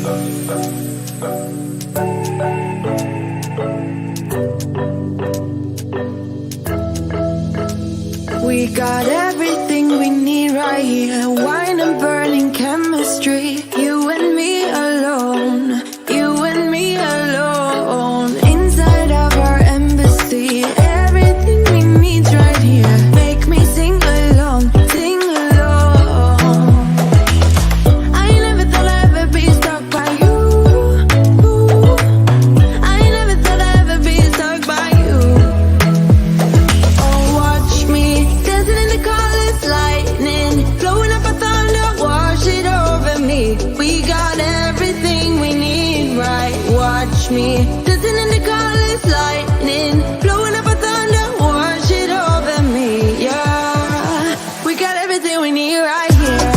We got everything we need right here. Wine and burning chemistry. You and me alone. You and me alone. Inside of our embassy. Everything we need right here. Make me sing along. Sing along. I never thought I'd ever be stuck by you. I never thought I'd ever be stuck by you. Oh, watch me dancing in the colors, lightning, blowing up a thunder, wash it over me. We got everything we need, right? Watch me dancing in the colors, lightning, blowing up a thunder, wash it over me. Yeah, we got everything we need right here.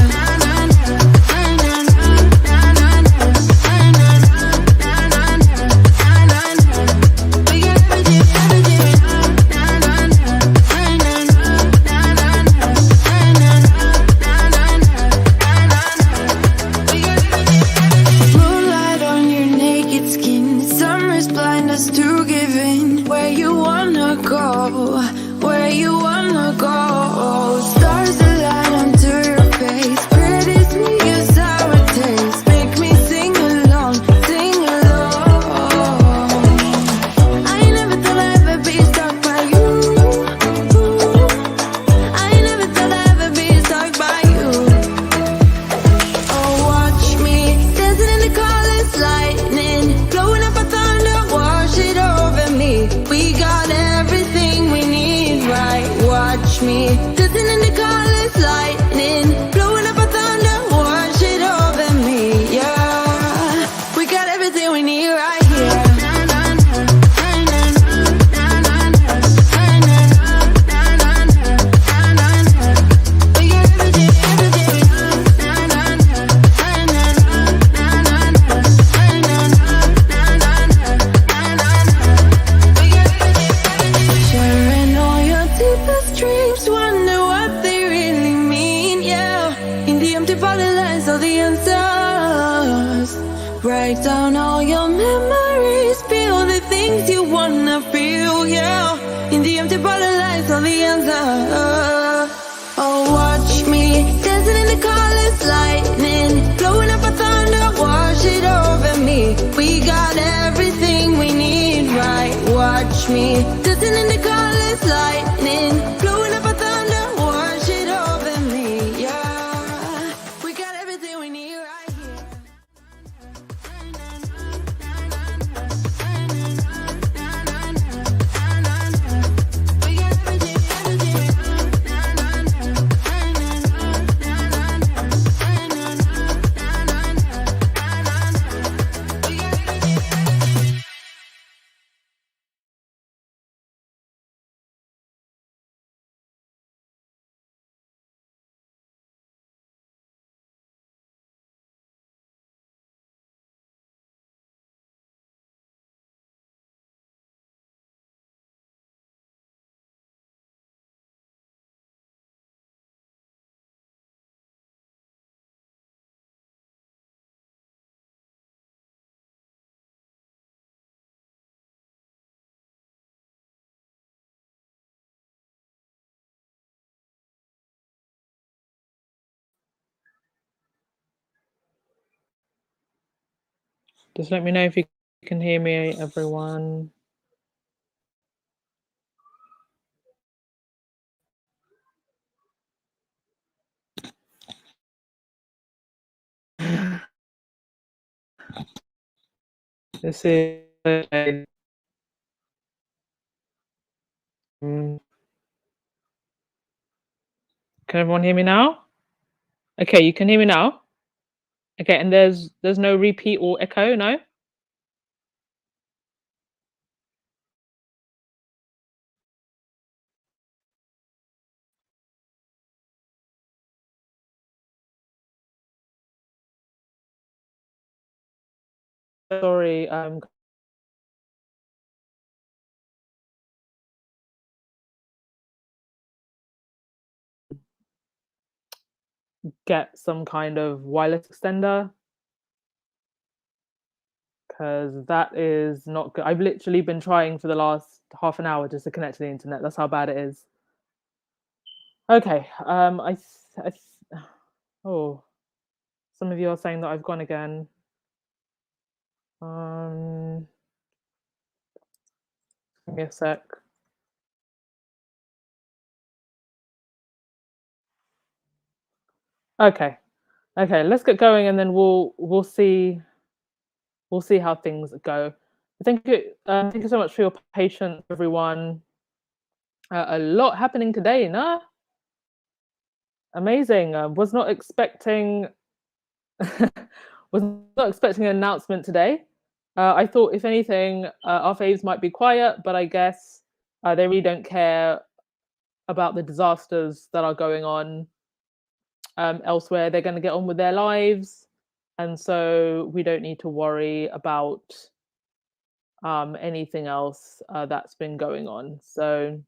Moonlight on your naked skin, summer's blind us to giving. Where you wanna go, where you wanna go. Stars align onto your face, pretty sweet your sour taste. Make me sing along, sing along. I never thought I'd ever be stuck by you. I never thought I'd ever be stuck by you. Oh, watch me dancing in the colors, lightning, blowing up a thunder, wash it over me. We got everything we need, right? Watch me dancing in the colors, lightning, blowing up a thunder, wash it over me. Yeah, we got everything we need right here. Sharing all your deepest dreams, wonder what they really mean, yeah. In the empty bottle lies all the answers. Write down all your memories, feel the things you wanna feel, yeah. In the empty bottle lies all the answers. Oh, watch me dancing in the colors, lightning, blowing up a thunder, wash it over me. We got everything we need, right? Watch me dancing in the colors, lightning, blowing up a thunder, wash it over me. Yeah, we got everything we need right here. We got everything, Just let me know if you can hear me, everyone. This is can everyone hear me now? Okay, you can hear me now. Okay, and there's no repeat or echo, no? Sorry, get some kind of wireless extender. because that is not good. I've literally been trying for the last half an hour just to connect to the internet. That's how bad it is. Okay. Oh, some of you are saying that I've gone again. Um, give me a sec. Okay. Okay, let's get going and then we'll see how things go. Thank you so much for your patience, everyone. A lot happening today, nah? Amazing. Was not expecting was not expecting an announcement today. I thought, if anything, our faves might be quiet, but I guess they really don't care about the disasters that are going on elsewhere. They're going to get on with their lives, and so we don't need to worry about anything else that's been going on. So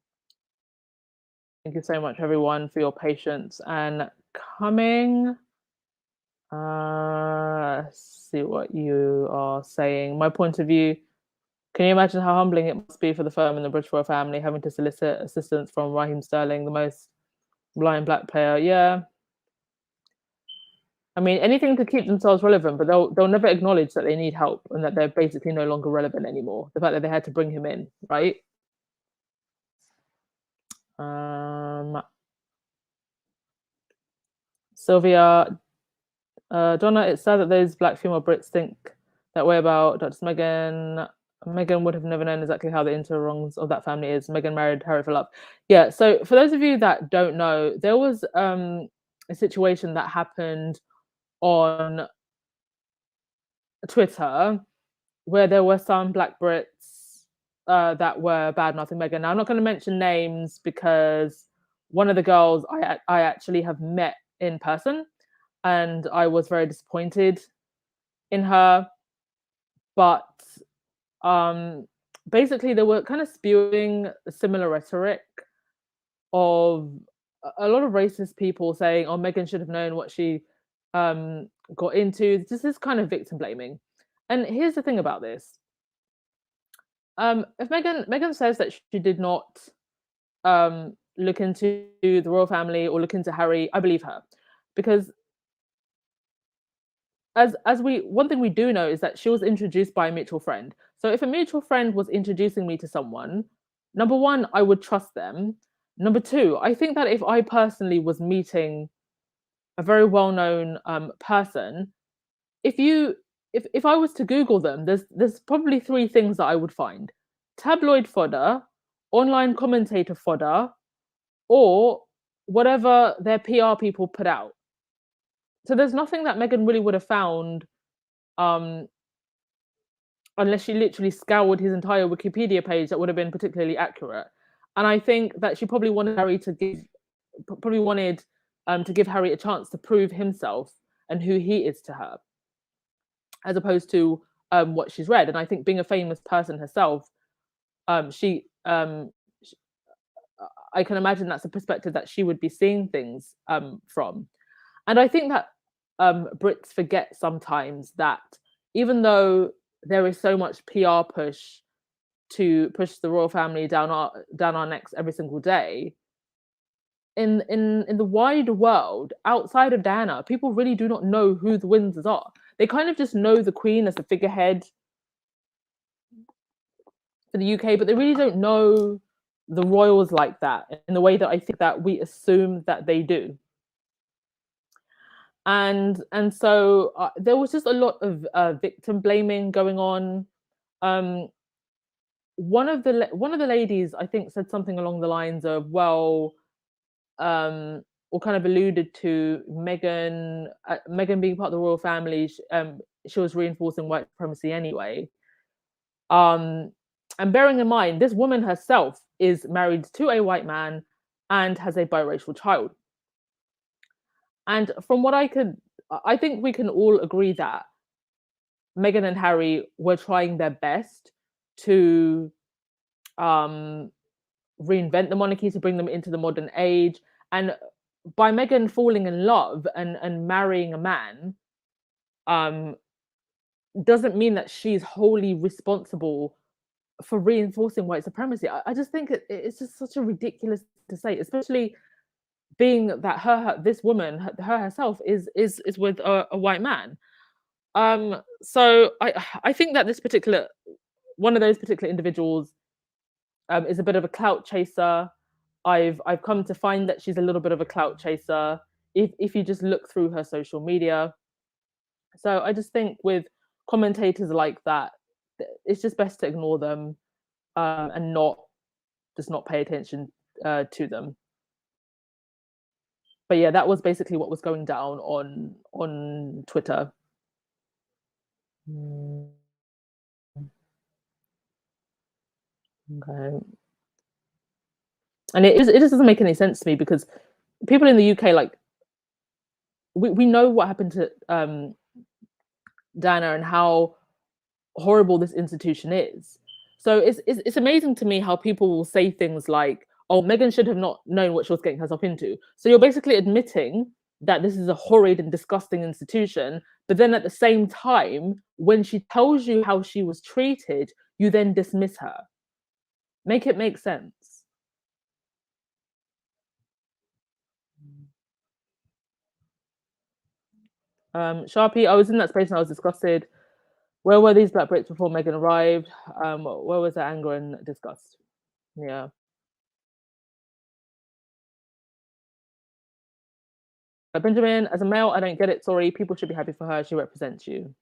thank you so much, everyone, for your patience and coming. Let's see what you are saying. My point of view. Can you imagine how humbling it must be for the firm and the British royal family having to solicit assistance from Raheem Sterling, the most blind black player? Yeah. I mean, anything to keep themselves relevant, but they'll never acknowledge that they need help and that they're basically no longer relevant anymore. The fact that they had to bring him in, right? Um, Sylvia, Donna, it's sad that those black female Brits think that way about Duchess Meghan. Meghan would have never known exactly how the interwrongs of that family is. Meghan married Harry for love. Yeah, so for those of you that don't know, there was a situation that happened on Twitter where there were some black Brits that were bad mouthing Meghan. Now, I'm not going to mention names because one of the girls I actually have met in person and I was very disappointed in her. But um, basically, they were kind of spewing a similar rhetoric of a lot of racist people saying, "Oh, Meghan should have known what she got into." This is kind of victim blaming. And here's the thing about this: if Meghan says that she did not look into the royal family or look into Harry, I believe her, because as we one thing we do know is that she was introduced by a mutual friend. So if a mutual friend was introducing me to someone, number one, I would trust them. Number two, I think that if I personally was meeting a very well-known person, if you if I was to Google them, there's probably three things that I would find: tabloid fodder, online commentator fodder, or whatever their PR people put out. So there's nothing that Meghan really would have found um, unless she literally scoured his entire Wikipedia page that would have been particularly accurate. And I think that she probably wanted Harry to give probably wanted to give Harry a chance to prove himself and who he is to her, as opposed to what she's read. And I think being a famous person herself, she I can imagine that's a perspective that she would be seeing things from. And I think that Brits forget sometimes that even though there is so much PR push to push the royal family down our necks every single day, in the wider world outside of Diana, people really do not know who the Windsors are. They kind of just know the Queen as the figurehead for the UK, but they really don't know the royals like that in the way that I think that we assume that they do. And so there was just a lot of victim blaming going on. Um, one of the ladies, I think, said something along the lines of, well, or kind of alluded to Meghan being part of the royal family. She was reinforcing white supremacy anyway. Um, and bearing in mind, this woman herself is married to a white man and has a biracial child. And from what I think we can all agree that Meghan and Harry were trying their best to um, reinvent the monarchy, to bring them into the modern age. And by Meghan falling in love and marrying a man, um, doesn't mean that she's wholly responsible for reinforcing white supremacy. I just think it's just such a ridiculous to say, especially being that this woman, her herself, is with a white man. So I think that this particular one of those particular individuals is a bit of a clout chaser. I've come to find that she's a little bit of a clout chaser. If you just look through her social media, so I just think with commentators like that, it's just best to ignore them, and not pay attention to them. But yeah, that was basically what was going down on Twitter. Mm, okay. And it just doesn't make any sense to me because people in the UK, like, we know what happened to Diana and how horrible this institution is. So it's amazing to me how people will say things like, "Oh, Meghan should have not known what she was getting herself into." So you're basically admitting that this is a horrid and disgusting institution, but then at the same time, when she tells you how she was treated, you then dismiss her. Make it make sense. Sharpie, I was in that space and I was disgusted. Where were these black Brits before Meghan arrived? Where was their anger and disgust? Yeah. Benjamin, as a male, I don't get it. Sorry, people should be happy for her. She represents you.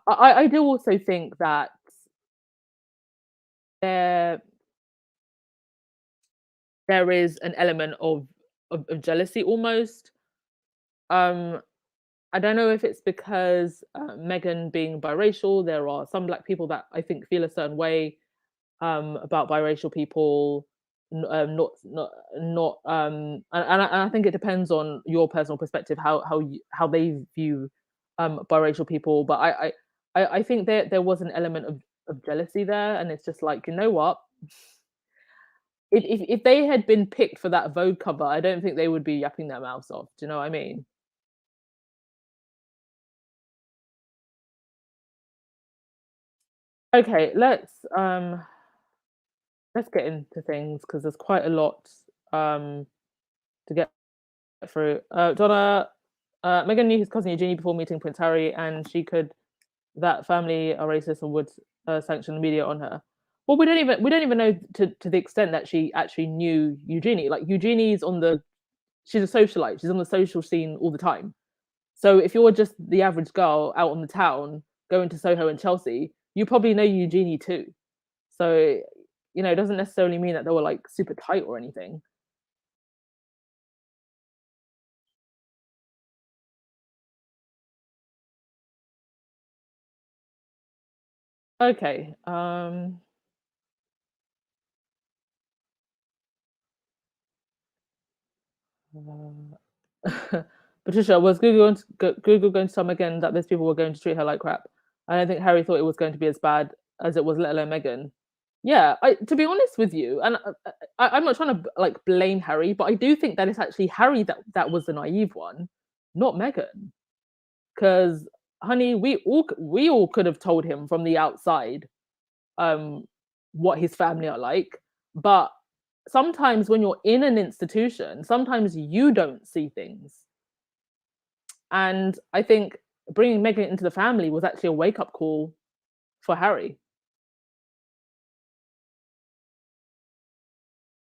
I do also think that there there is an element of jealousy almost. Um, I don't know if it's because Meghan being biracial, there are some black people that I think feel a certain way about biracial people. And I think it depends on your personal perspective how they view biracial people. But I think there was an element of jealousy there, and it's just like, you know what? If they had been picked for that Vogue cover, I don't think they would be yapping their mouths off. Do you know what I mean? Okay, let's get into things because there's quite a lot to get through. Donna, Meghan knew his cousin Eugenie before meeting Prince Harry, and she could that family are racist and would sanction the media on her. Well, we don't even know to the extent that she actually knew Eugenie. Like Eugenie's she's a socialite. She's on the social scene all the time. So if you're just the average girl out on the town going to Soho and Chelsea, you probably know Eugenie too. So it doesn't necessarily mean that they were like super tight or anything. Okay. Patricia, was Google going to tell Meghan that these people were going to treat her like crap? I don't think Harry thought it was going to be as bad as it was, let alone Meghan. Yeah, to be honest with you, and I'm not trying to like blame Harry, but I do think that it's actually Harry that was the naive one, not Meghan. Because, honey, we all could have told him from the outside um, what his family are like, but sometimes when you're in an institution, sometimes you don't see things. And I think bringing Meghan into the family was actually a wake up call for Harry.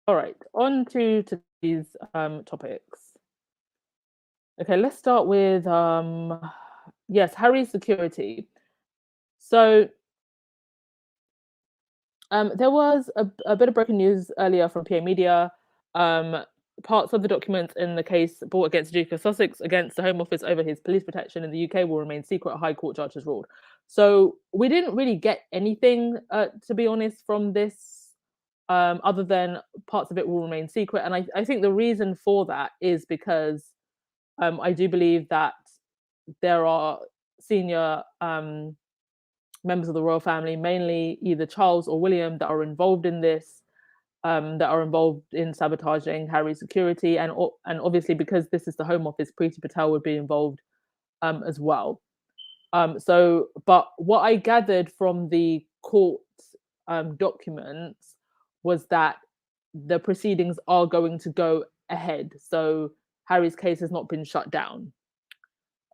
All right, on to today's topics. Okay, let's start with yes, Harry's security. So there was a bit of breaking news earlier from PA Media. Um, Parts of the documents in the case brought against the Duke of Sussex against the Home Office over his police protection in the UK will remain secret, a High Court judge has ruled. So we didn't really get anything, to be honest, from this, other than parts of it will remain secret. And I think the reason for that is because I do believe that there are senior members of the royal family, mainly either Charles or William, that are involved in this, that are involved in sabotaging Harry's security, and obviously because this is the Home Office, Priti Patel would be involved as well. But what I gathered from the court documents was that the proceedings are going to go ahead. So Harry's case has not been shut down.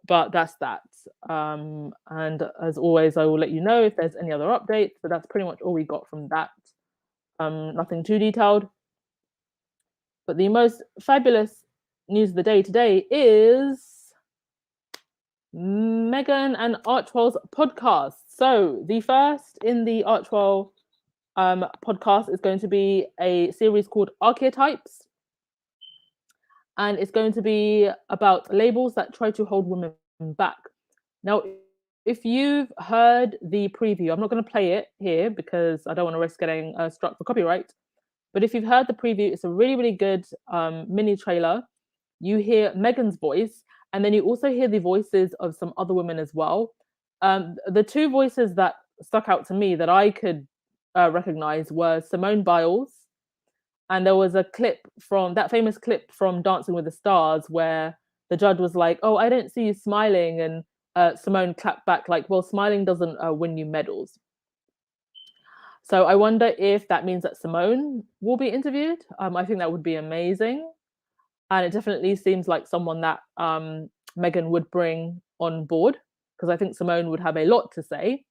But that's that. And as always, I will let you know if there's any other updates. But that's pretty much all we got from that. Nothing too detailed. But the most fabulous news of the day today is Meghan and Archwell's podcast. So the first in the Archwell podcast is going to be a series called Archetypes. And it's going to be about labels that try to hold women back. Now, if you've heard the preview, I'm not going to play it here because I don't want to risk getting struck for copyright. But if you've heard the preview, it's a really, really good mini trailer. You hear Meghan's voice, and then you also hear the voices of some other women as well. The two voices that stuck out to me that I could recognize were Simone Biles, and there was a clip from that famous clip from Dancing with the Stars where the judge was like, "Oh, I don't see you smiling," and Simone clapped back like, "Well, smiling doesn't win you medals." So I wonder if that means that Simone will be interviewed. I think that would be amazing, and it definitely seems like someone that Meghan would bring on board because I think Simone would have a lot to say.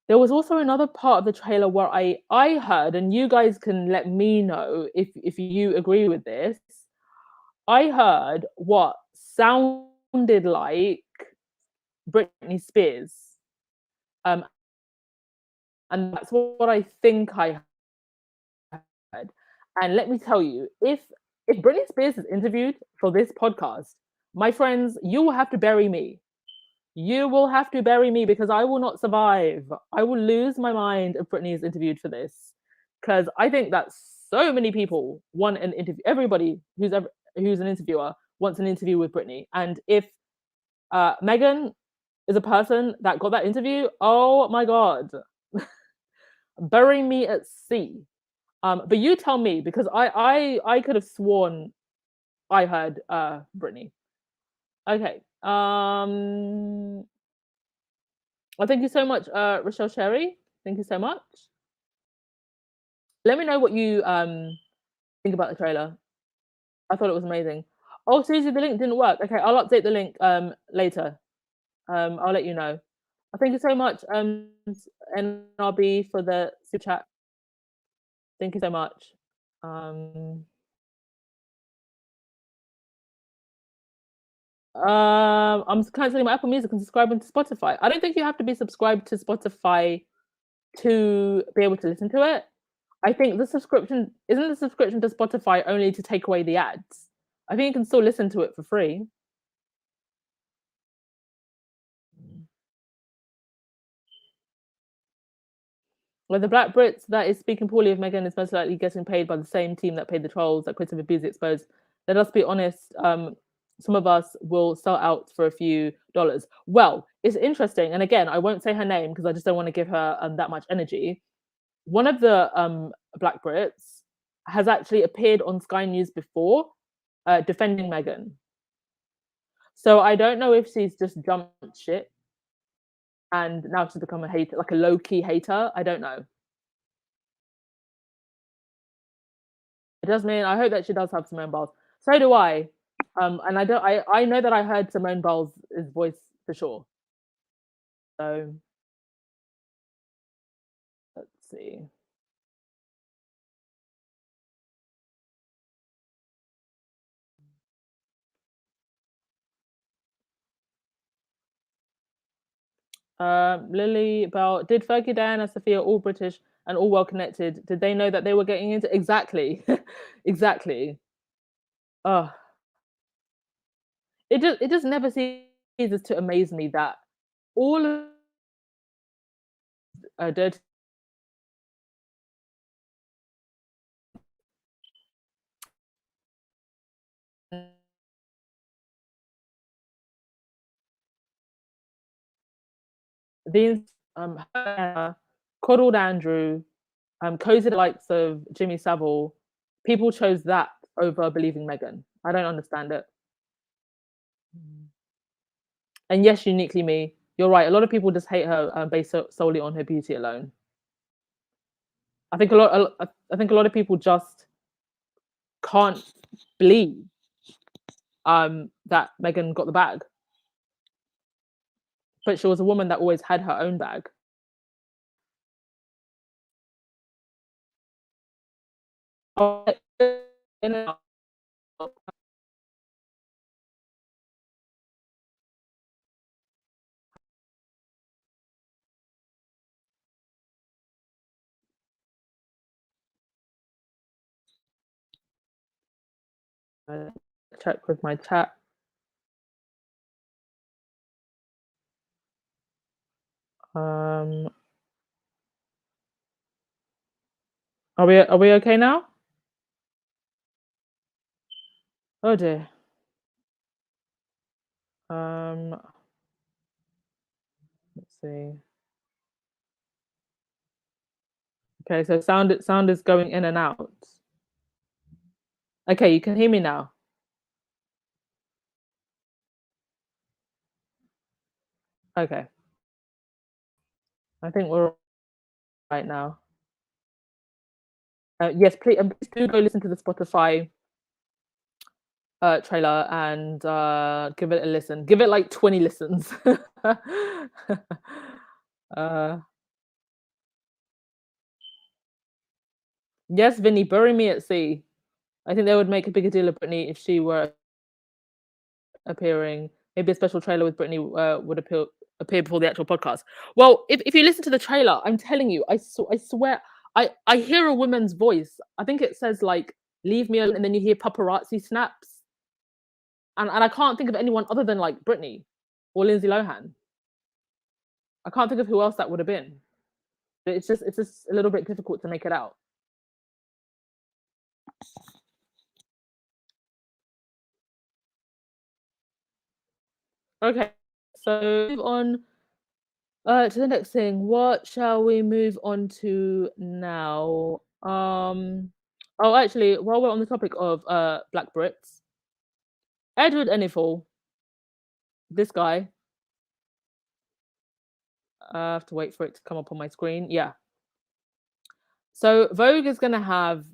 There was also another part of the trailer where I heard, and you guys can let me know if you agree with this. I heard what sounded like Britney Spears, um, and that's what I think I heard. And let me tell you, if Britney Spears is interviewed for this podcast, my friends, you will have to bury me. You will have to bury me because I will not survive. I will lose my mind if Britney is interviewed for this. Because I think that so many people want an interview. Everybody who's an interviewer wants an interview with Britney. And if Meghan is a person that got that interview, oh my God, bury me at sea. But you tell me because I could have sworn I heard Britney. Okay. Well, thank you so much, Rochelle Sherry. Thank you so much. Let me know what you think about the trailer. I thought it was amazing. Oh, Susie, the link didn't work. Okay, I'll update the link later. I'll let you know. Thank you so much, NRB, for the super chat. Thank you so much. I'm canceling my Apple Music and subscribing to Spotify. I don't think you have to be subscribed to Spotify to be able to listen to it. I think the subscription to Spotify only to take away the ads. I think you can still listen to it for free. Well, the Black Brits that is speaking poorly of Meghan is most likely getting paid by the same team that paid the trolls that Christopher Beasley exposed. Let us be honest, some of us will sell out for a few dollars. Well, it's interesting. And again, I won't say her name because I just don't want to give her that much energy. One of the Black Brits has actually appeared on Sky News before defending Meghan. So I don't know if she's just jumped ship and now she's become a hater, like a low-key hater. I don't know. It does mean I hope that she does have Simone Biles. So do I. And I know that I heard Simone Biles' voice for sure. So let's see. Lily Bell, did Fergie, Diana, Sophia, all British and all well connected? Did they know that they were getting into exactly, exactly? Oh, it just never ceases to amaze me that all of dirty these coddled Andrew, cozy the likes of Jimmy Savile, people chose that over believing Meghan. I don't understand it. And yes, uniquely me. You're right. A lot of people just hate her based solely on her beauty alone. I think I think a lot of people just can't believe that Meghan got the bag, but she was a woman that always had her own bag. Oh, in and out. Check with my chat. Um, are we okay now? Oh dear. Um, let's see. Okay, so sound is going in and out. Okay, you can hear me now. Okay, I think we're right now. Yes, please do go listen to the Spotify trailer and give it a listen. Give it like 20 listens. uh, yes, Vinny, bury me at sea. I think they would make a bigger deal of Britney if she were appearing. Maybe a special trailer with Britney would appear before the actual podcast. Well, if you listen to the trailer, I'm telling you, I swear, I hear a woman's voice. I think it says like "Leave me alone," and then you hear paparazzi snaps, and I can't think of anyone other than like Britney or Lindsay Lohan. I can't think of who else that would have been. It's just a little bit difficult to make it out. Okay, so move on to the next thing. What shall we move on to now? Oh, actually, while we're on the topic of Black Brits, Edward Enninful, this guy, I have to wait for it to come up on my screen. Yeah. So Vogue is going to have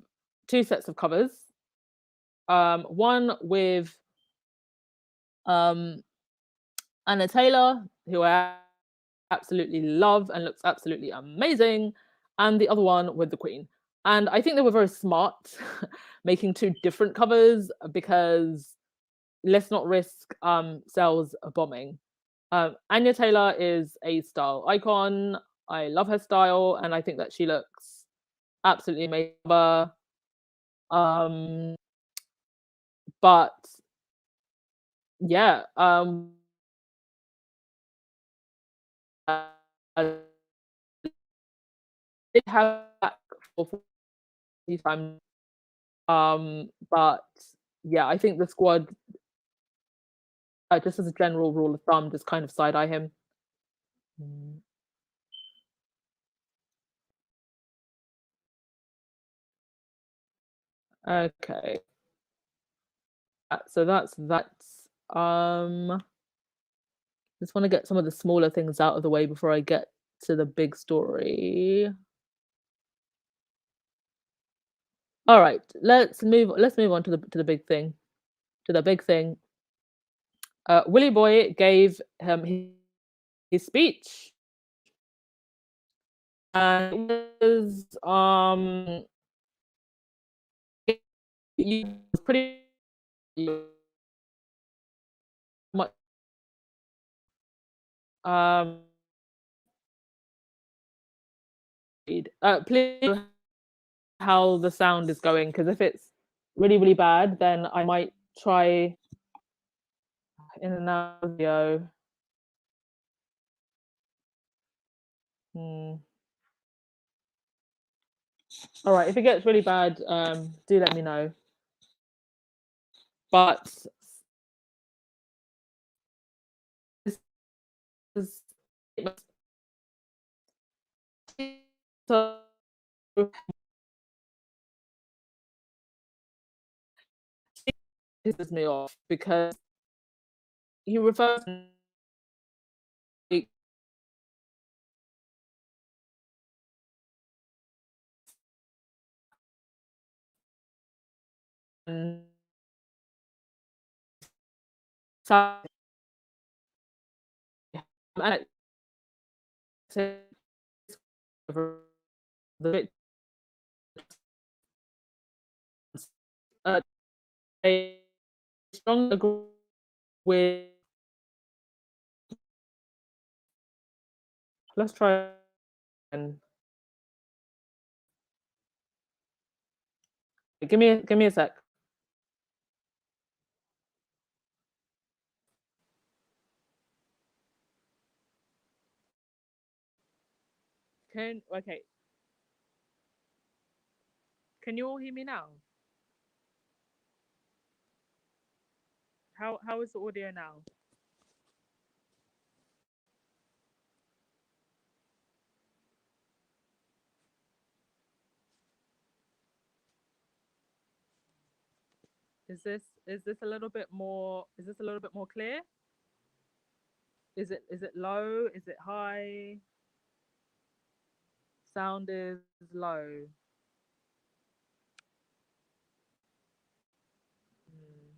two sets of covers. One with um Anna Taylor, who I absolutely love and looks absolutely amazing, and the other one with the Queen. And I think they were very smart making two different covers because let's not risk sales bombing. Anya Taylor is a style icon. I love her style, and I think that she looks absolutely amazing. Um, but yeah, I did have that for 40 times. But yeah, I think the squad, just as a general rule of thumb, just kind of side eye him. Mm, okay, so that's. Just want to get some of the smaller things out of the way before I get to the big story. All right, let's move on to the big thing. To the big thing. Willie Boy gave his speech, and it was it was pretty much um please how the sound is going, because if it's really really bad, then I might try in another video. Hmm. All right, if it gets really bad, do let me know. But this is so pisses me off because he refers to so and over the I strongly agree with. Let's try and give me a sec. Okay. Can you all hear me now? How is the audio now? Is this a little bit more clear? Is it low? Is it high? Sound is low. Mm,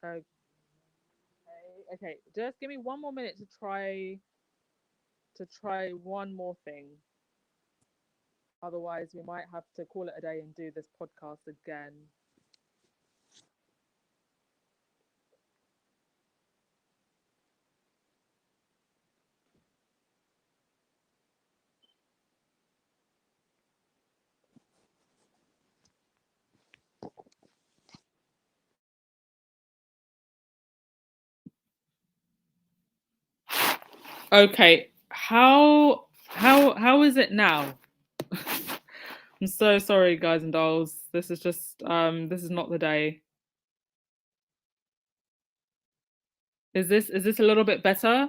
Okay. Okay. Just give me one more minute to try one more thing. Otherwise, we might have to call it a day and do this podcast again. Okay. How is it now? I'm so sorry, guys and dolls. This is just this is not the day. Is this a little bit better?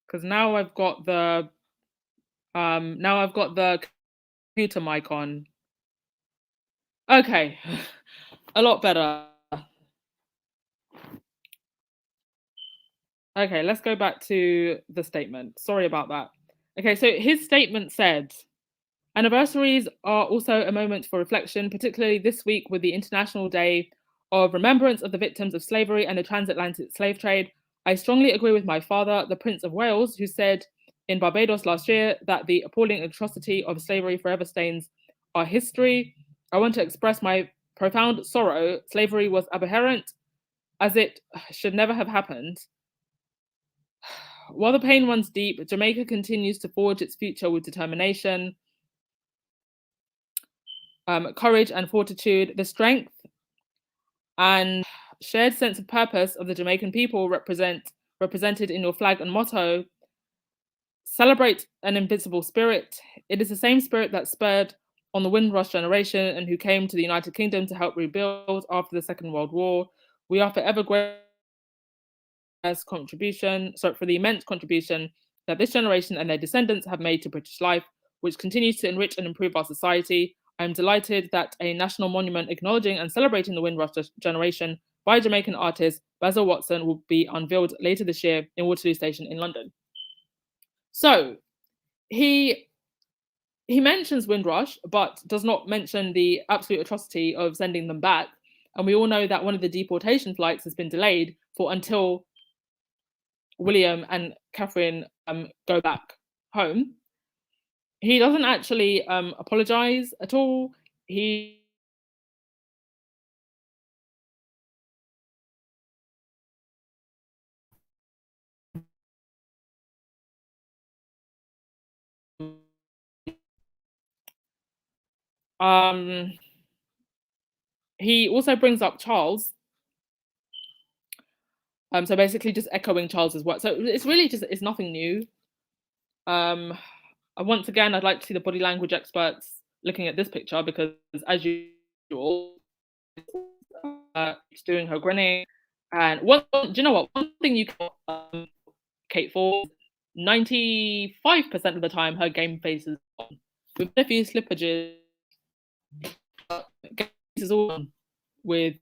Because now I've got the computer mic on. Okay. A lot better. Okay, let's go back to the statement. Sorry about that. Okay, so his statement said, anniversaries are also a moment for reflection, particularly this week with the International Day of Remembrance of the Victims of Slavery and the Transatlantic Slave Trade. I strongly agree with my father, the Prince of Wales, who said in Barbados last year that the appalling atrocity of slavery forever stains our history. I want to express my profound sorrow. Slavery was aberrant, as it should never have happened. While the pain runs deep, Jamaica continues to forge its future with determination, courage, and fortitude. The strength and shared sense of purpose of the Jamaican people represented in your flag and motto celebrate an invincible spirit. It is the same spirit that spurred on the Windrush generation and who came to the United Kingdom to help rebuild after the Second World War. We are forever grateful for the immense contribution that this generation and their descendants have made to British life, which continues to enrich and improve our society. I am delighted that a national monument acknowledging and celebrating the Windrush generation by Jamaican artist Basil Watson will be unveiled later this year in Waterloo Station in London. So he mentions Windrush, but does not mention the absolute atrocity of sending them back. And we all know that one of the deportation flights has been delayed for until William and Catherine go back home. He doesn't actually apologize at all. He um he also brings up Charles. So basically just echoing Charles's work. So it's really just it's nothing new. Once again, I'd like to see the body language experts looking at this picture because, as usual, she's doing her grinning. And do you know what? One thing you can Kate for 95% of the time, her game face is on. With a few slippages, game face is all on with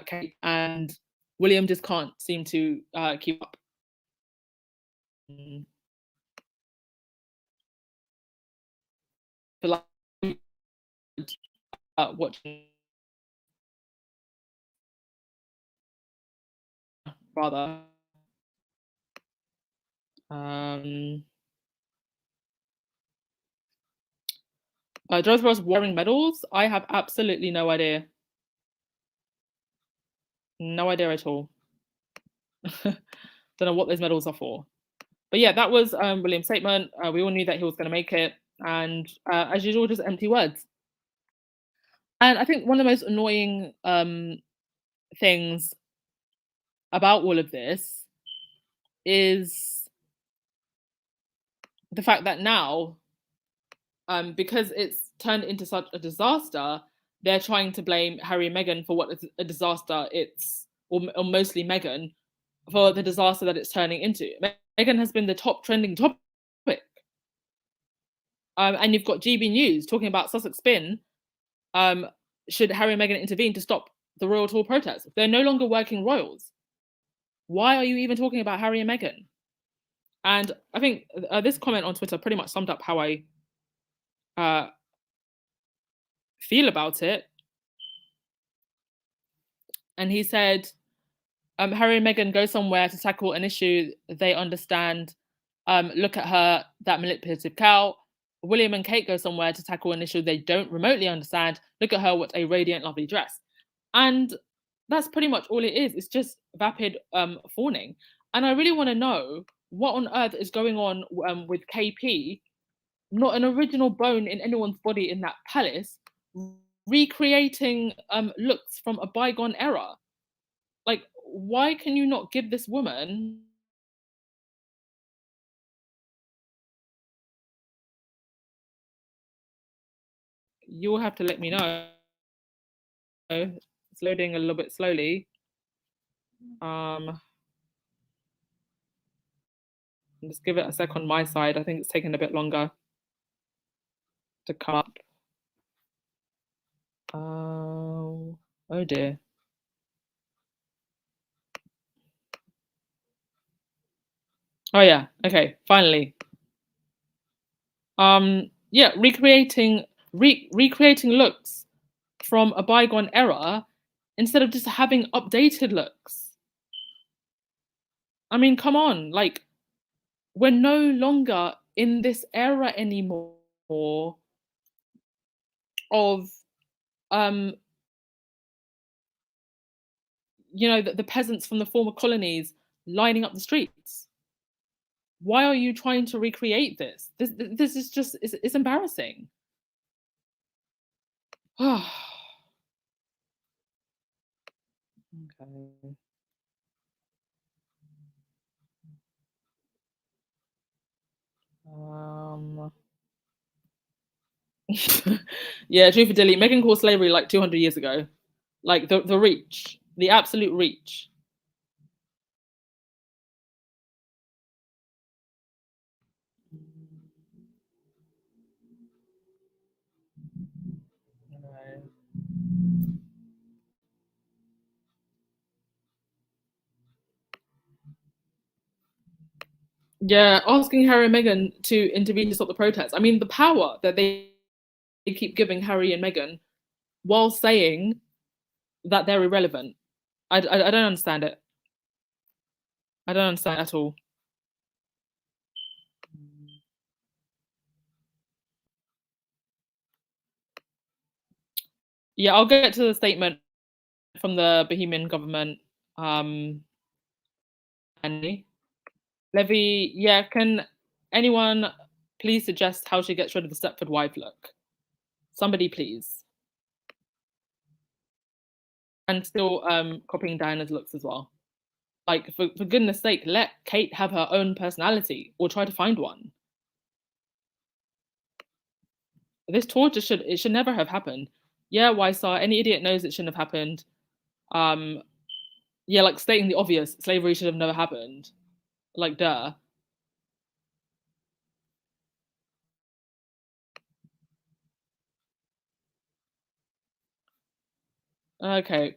Kate, and William just can't seem to keep up. watching, rather. Jonas Brothers wearing medals. I have absolutely no idea. No idea at all. Don't know what those medals are for. But yeah, that was William's statement. We all knew that he was going to make it. And as usual, just empty words. And I think one of the most annoying things about all of this is the fact that now, because it's turned into such a disaster, they're trying to blame Harry and Meghan for what a disaster it's, or mostly Meghan, for the disaster that it's turning into. Meghan has been the top trending topic. And you've got GB News talking about Sussex Spin. Should Harry and Meghan intervene to stop the royal tour protests? They're no longer working royals. Why are you even talking about Harry and Meghan? And I think this comment on Twitter pretty much summed up how I feel about it. And he said, Harry and Meghan go somewhere to tackle an issue they understand. Look at her, that manipulative cow. William and Kate go somewhere to tackle an issue they don't remotely understand. Look at her, what a radiant, lovely dress. And that's pretty much all it is. It's just vapid fawning. And I really want to know what on earth is going on with KP, not an original bone in anyone's body in that palace, recreating looks from a bygone era. Like, why can you not give this woman you'll have to let me know. It's loading a little bit slowly. Just give it a sec on my side. I think it's taking a bit longer to come up. Oh dear. Oh yeah, okay, finally. Yeah, recreating looks from a bygone era instead of just having updated looks. I mean, come on, like, we're no longer in this era anymore of you know, the peasants from the former colonies lining up the streets. Why are you trying to recreate this? This is just it's embarrassing. Okay. Yeah, truth for Dilly, Meghan called slavery like 200 years ago. Like the reach, the absolute reach. Yeah, asking Harry and Meghan to intervene to stop the protests. I mean, the power that they keep giving Harry and Meghan while saying that they're irrelevant. I don't understand it. I don't understand at all. Yeah, I'll get to the statement from the Bohemian government. Annie. Levy, yeah, can anyone please suggest how she gets rid of the Stepford wife look? Somebody, please. And still copying Diana's looks as well. Like, for goodness sake, let Kate have her own personality or try to find one. This tour just should never have happened. Yeah, Wysar, any idiot knows it shouldn't have happened. Yeah, like stating the obvious, slavery should have never happened. Like, duh. Okay.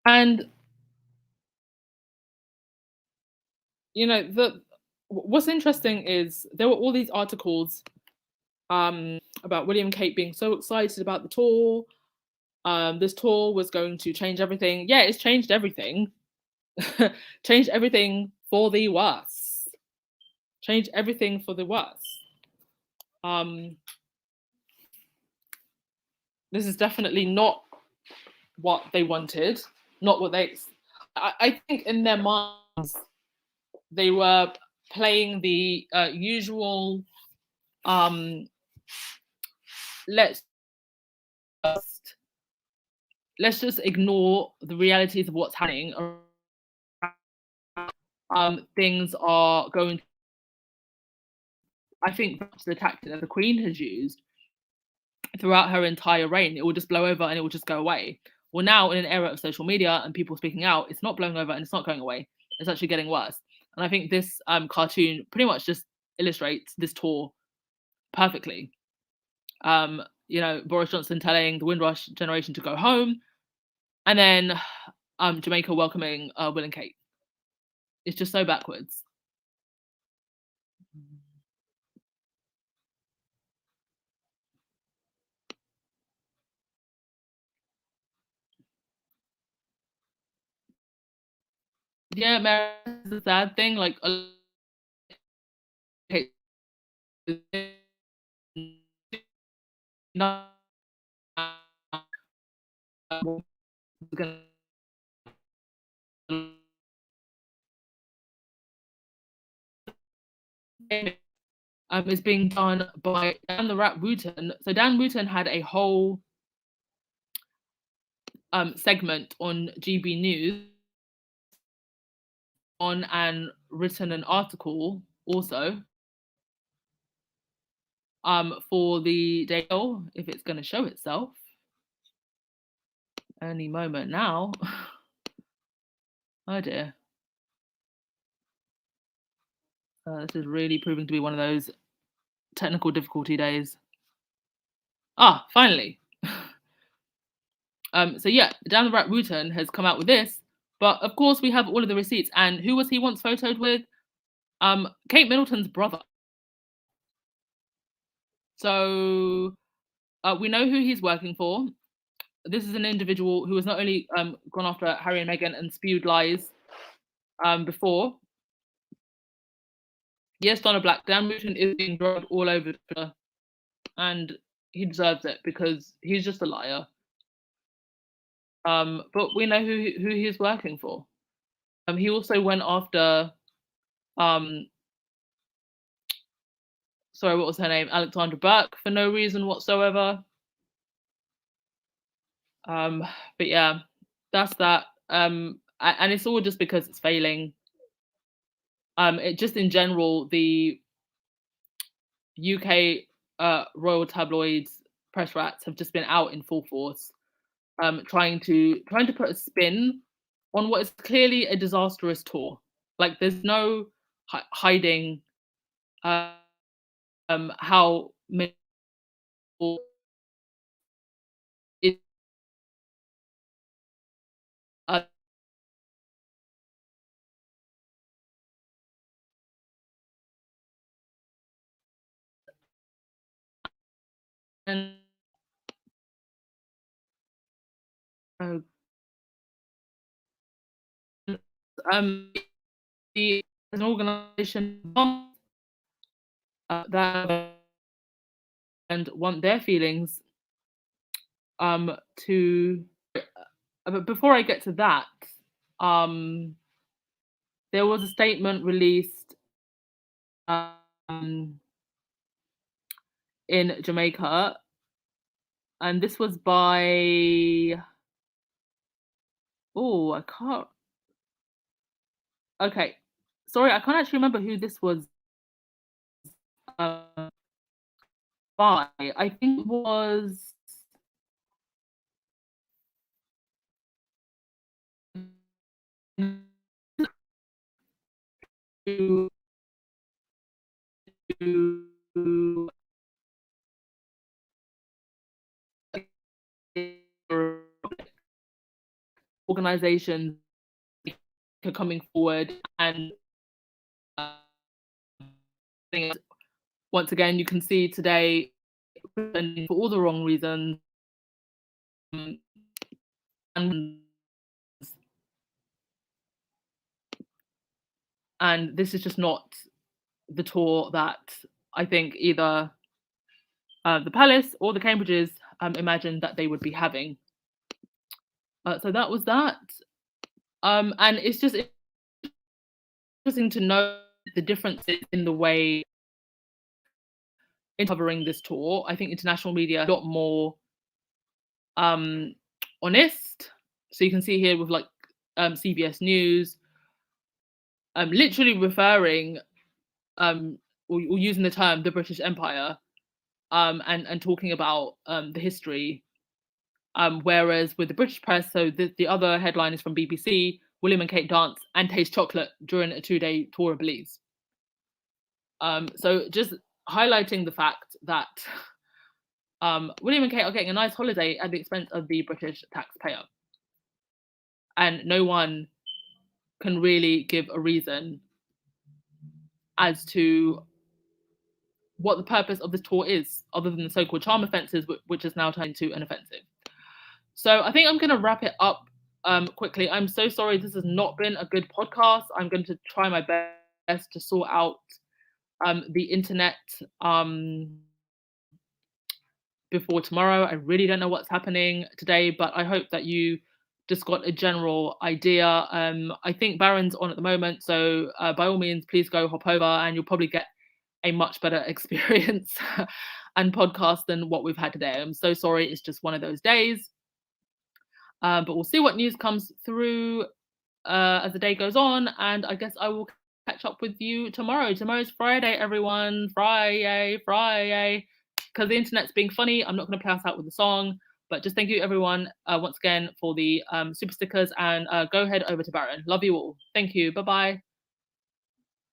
And you know, what's interesting is there were all these articles about William and Kate being so excited about the tour. This tour was going to change everything. Yeah, it's changed everything. Changed everything for the worse. Changed everything for the worse. This is definitely not what they wanted, not what they. I think in their minds they were playing the usual. Let's just ignore the realities of what's happening. Things are going. I think that's the tactic that the Queen has used throughout her entire reign. It will just blow over and it will just go away. Well, now in an era of social media and people speaking out, it's not blowing over and it's not going away. It's actually getting worse. And I think this cartoon pretty much just illustrates this tour perfectly. Boris Johnson telling the Windrush generation to go home, and then Jamaica welcoming Will and Kate. It's just so backwards. Yeah, marriage is a sad thing. Like, not is being done by Dan the Rat Wooten. So Dan Wooten had a whole segment on GB News on and written an article also for the Daily Mail, if it's going to show itself any moment now. Oh dear. This is really proving to be one of those technical difficulty days. Finally. So yeah, Dan the Rat Wooten has come out with this, but of course we have all of the receipts. And who was he once photoed with? Kate Middleton's brother. So we know who he's working for. This is an individual who has not only gone after Harry and Meghan and spewed lies before. Yes, Donna Black, Dan Wooten is being dragged all over Twitter, and he deserves it because he's just a liar. But we know who he's working for. He also went after sorry, what was her name? Alexandra Burke for no reason whatsoever. But yeah, that's that. And it's all just because it's failing. It just in general, the UK royal tabloids, press rats have just been out in full force, trying to put a spin on what is clearly a disastrous tour. Like there's no hiding how many it, and the an organization that and want their feelings to but before I get to that, there was a statement released in Jamaica, and this was by I can't. Okay, sorry, I can't actually remember who this was by. I think it was organizations coming forward and once again you can see today pretending for all the wrong reasons. And this is just not the tour that I think either the Palace or the Cambridges imagined that they would be having. So that was that. And it's just interesting to know the differences in the way in covering this tour. I think international media a lot more honest. So you can see here with like CBS News, literally referring or using the term the British Empire, and talking about the history. Whereas with the British press, so the other headline is from BBC: William and Kate dance and taste chocolate during a 2-day tour of Belize. So just highlighting the fact that William and Kate are getting a nice holiday at the expense of the British taxpayer. And no one can really give a reason as to what the purpose of this tour is, other than the so-called charm offences, which is now turned into an offensive. So I think I'm going to wrap it up quickly. I'm so sorry this has not been a good podcast. I'm going to try my best to sort out the internet before tomorrow. I really don't know what's happening today, but I hope that you just got a general idea. I think Baron's on at the moment, so by all means, please go hop over and you'll probably get a much better experience and podcast than what we've had today. I'm so sorry, it's just one of those days. But we'll see what news comes through as the day goes on, and I guess I will catch up with you tomorrow. Tomorrow's Friday, everyone. Friday. Because the internet's being funny, I'm not going to play us out with the song, but just thank you everyone once again for the super stickers, and go ahead over to Baron. Love you all. Thank you. Bye-bye.